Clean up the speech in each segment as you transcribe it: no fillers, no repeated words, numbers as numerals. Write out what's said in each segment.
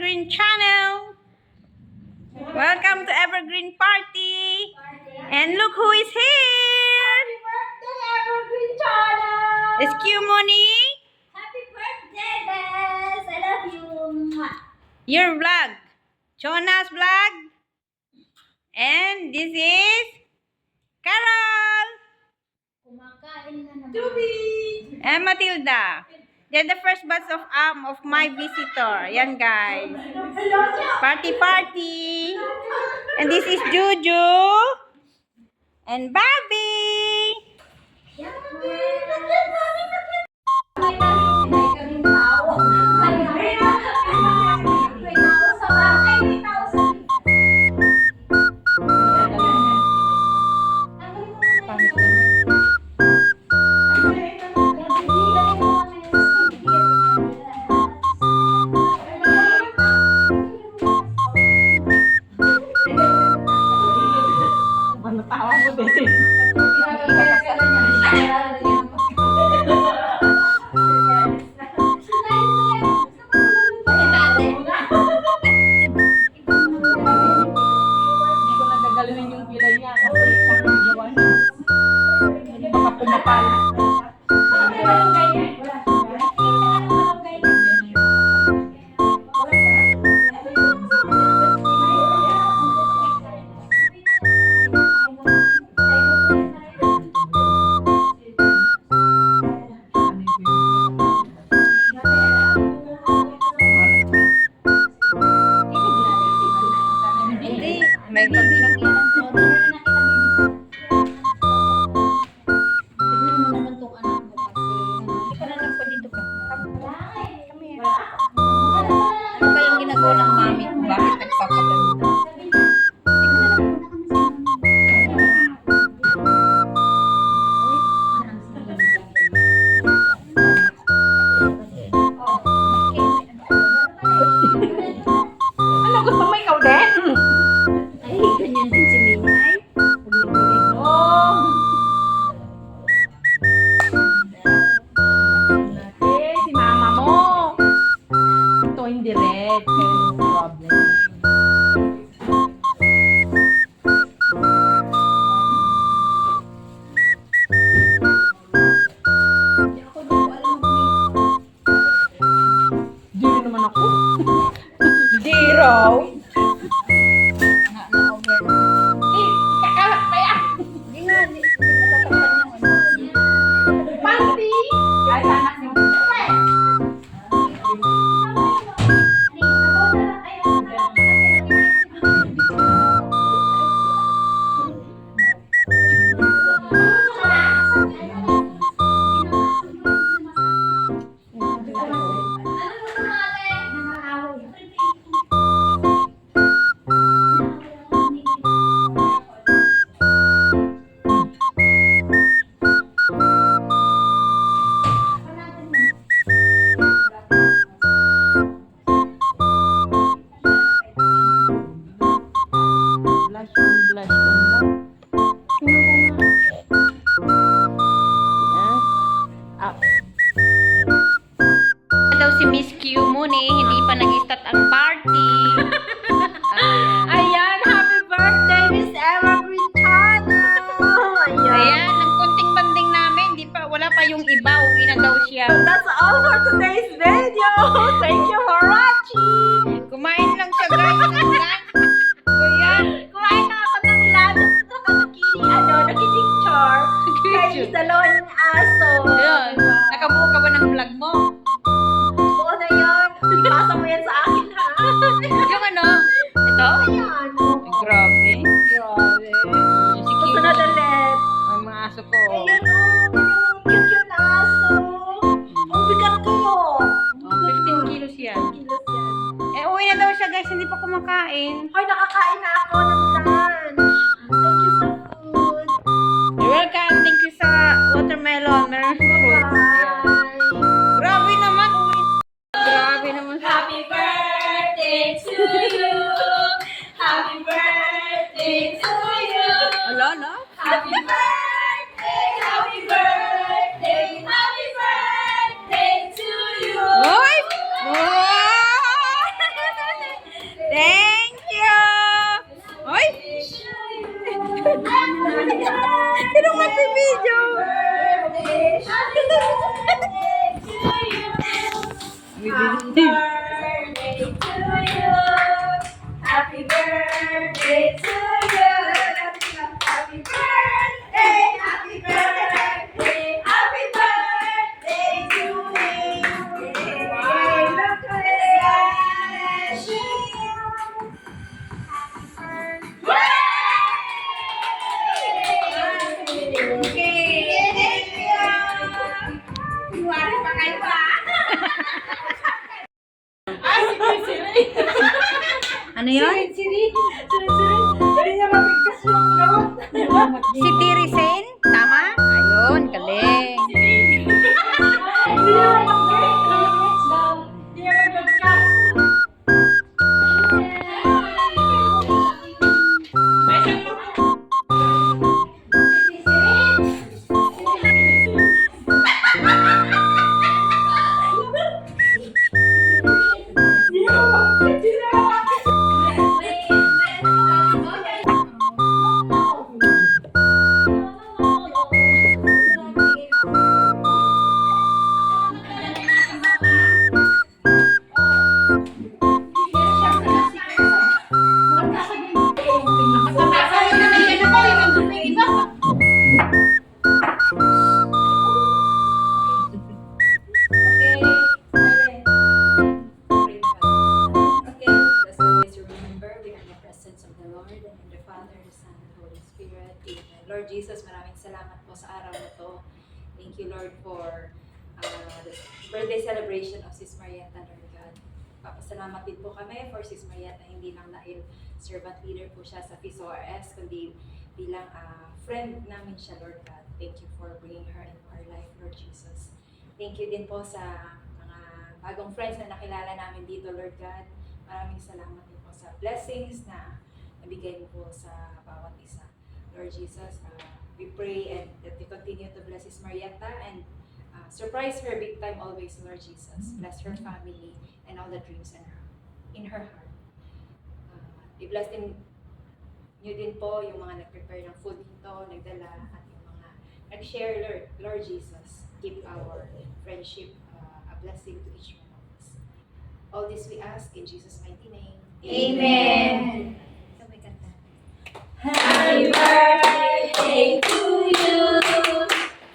Evergreen channel. Welcome to Evergreen Party. And look who is here. Happy birthday, Evergreen channel. It's Q Moni. Happy birthday, Bess. I love you. Your vlog. Jonas vlog. And this is Carol. Kumakain na naman. Tubi. And Matilda. They're the first batch of my visitor. Yan guys. Party. And this is Juju. And Bobby. Tawa mo din. Hindi ko nagagalawin yung kilay niya kasi siya ang gawa niya. Baka pumapal. Hindi. May konti lang yan. Ano ba yung ginagawa ng mami ko? Bakit nagpapaganda? Ano gusto mo ikaw din? Ay, ganyan din si Minay. Oh. Si mama mo. Ito hindi red. No problem. Di rin naman ako. Zero. Hindi nga, di natatakpan ng ano. Panty! Ay, sana si blush on lang. Ah, Daw si Miss Q Muni, hindi pa nag-start ang party. ayan, happy birthday, Miss Evergreen Channel! Ayan, ang konting banding namin, wala pa yung iba, uwi na daw siya. That's all for today's video. Thank you for watching. Kumain lang siya guys ng lunch. Kuya, Kumain na ako ng lunch. Nakipicture. Kay dalawang aso. yun, nakabuo ka ba ng vlog mo? Oo na yun. Ipasa mo yan sa akin, ha? Yung ano? Ito? Ayan. Ay, grabe. Grabe. Si Q. Susunod ulit. Ang mga aso ko. Ayan o. Yung cute na aso. Ang bigat kayo. Oh, 15 kilos yan. Kilos yan. Eh, uwi na daw siya guys, hindi pa kumakain. Happy birthday to you. Happy birthday, happy birthday, happy birthday to you. Look at Okay, thank you. Kuwari pa kayo ba? Ano yun? Siri. Hindi niya mapigkas yung gawat. Si Tirisin? Tama? Ayun, galing. Hindi niya mapigkas. Hindi niya mapigkas. Lord Jesus, maraming salamat po sa araw na to. Thank you, Lord, for the birthday celebration of Sis Marietta, Lord God. Papasalamat din po kami for Sis Marietta, hindi lang dahil servant leader po siya sa PSORS, kundi bilang friend namin siya, Lord God. Thank you for bringing her into our life, Lord Jesus. Thank you din po sa mga bagong friends na nakilala namin dito, Lord God. Maraming salamat din po sa blessings na nabigay mo po sa bawat isa. Lord Jesus, we pray and that you continue to bless Sis Marietta and surprise her big time always, Lord Jesus. Bless her family and all the dreams in her heart. I-bless din nyo din po yung mga nag-prepare ng food dito, nagdala, at yung mga nag-share, Lord Jesus. Keep our friendship a blessing to each one of us. All this we ask in Jesus' mighty name. Amen. Sabay kanta. Happy birthday to you.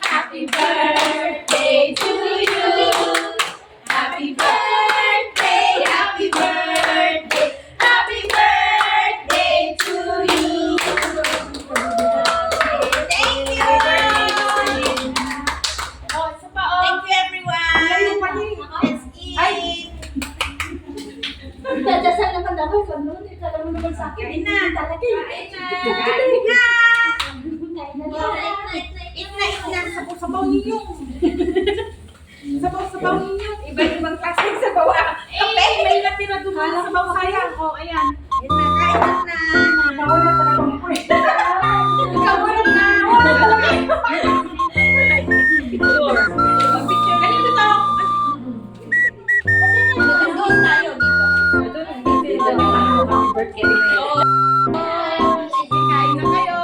Happy birthday to you. Happy birthday, happy birthday, happy birthday to you. Thank you. Thank you, everyone. Let's eat. Dadasal naman ako ikaw noon. Ikaw naman naman sa akin. Kain na. Talaga eh. Kain na. Kain na. Sabaw ninyo. Sabaw ninyo. Iba-ibang klaseng sabaw. Kape. May natira doon sa sabaw sayang. Oh, ayan. Kain na. Bawal na talagang pre. Ikaw mo lang na. Picture. Picture. Ganito to. Doon tayo dito. Dito na happy birthday. Kain na kayo.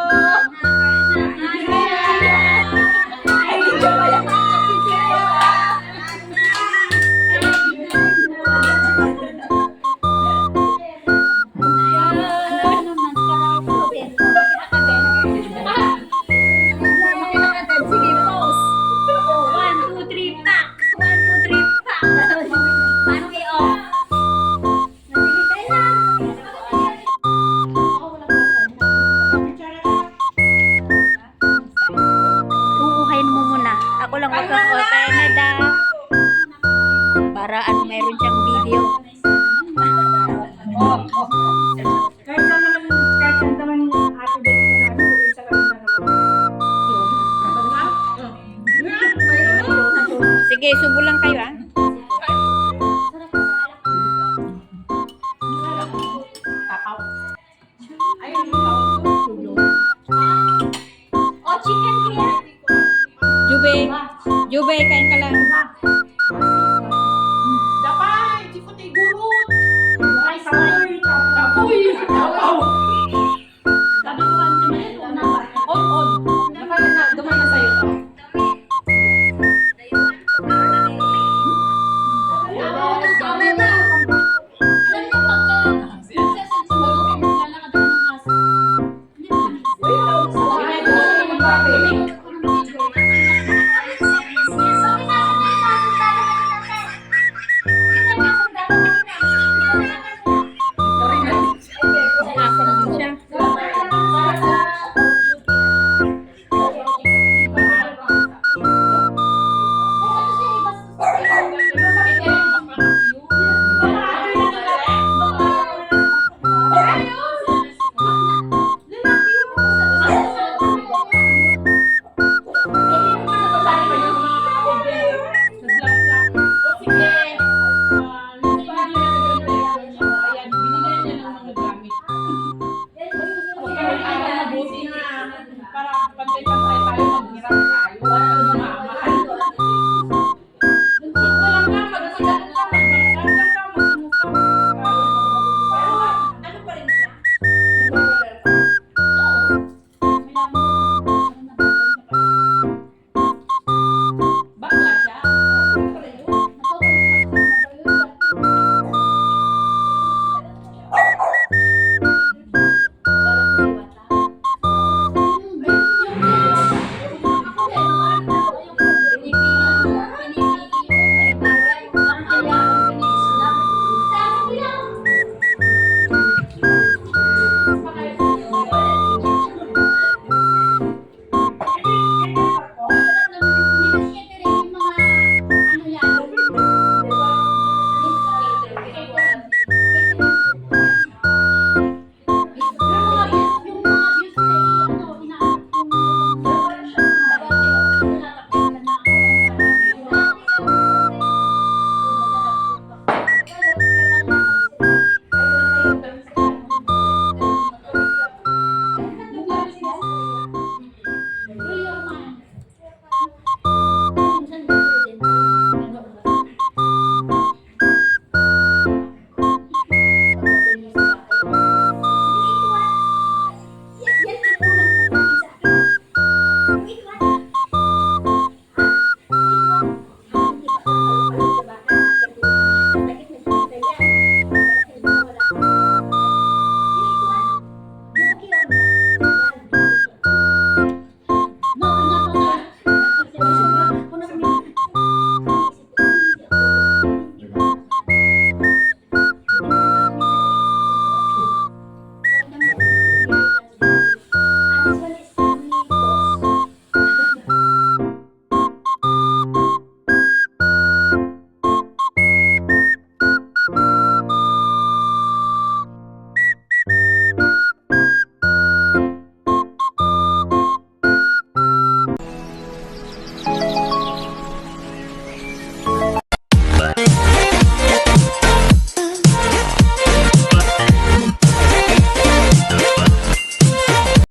Sige, pause. 1, 2, 3, pack. 1, 2, 3, pack. Paano kayo off? Nagbibigay na. Uuhayin mo muna. Ako lang wag kang okay na da. Para ano, mayroon siyang video. Kahit saan naman ate din ko na isa lang na naman. Sige, subo lang kayo ah. Tapaw. Ayun yung tawag ko. Oh, chicken here. Jube, Jube, kain ka lang.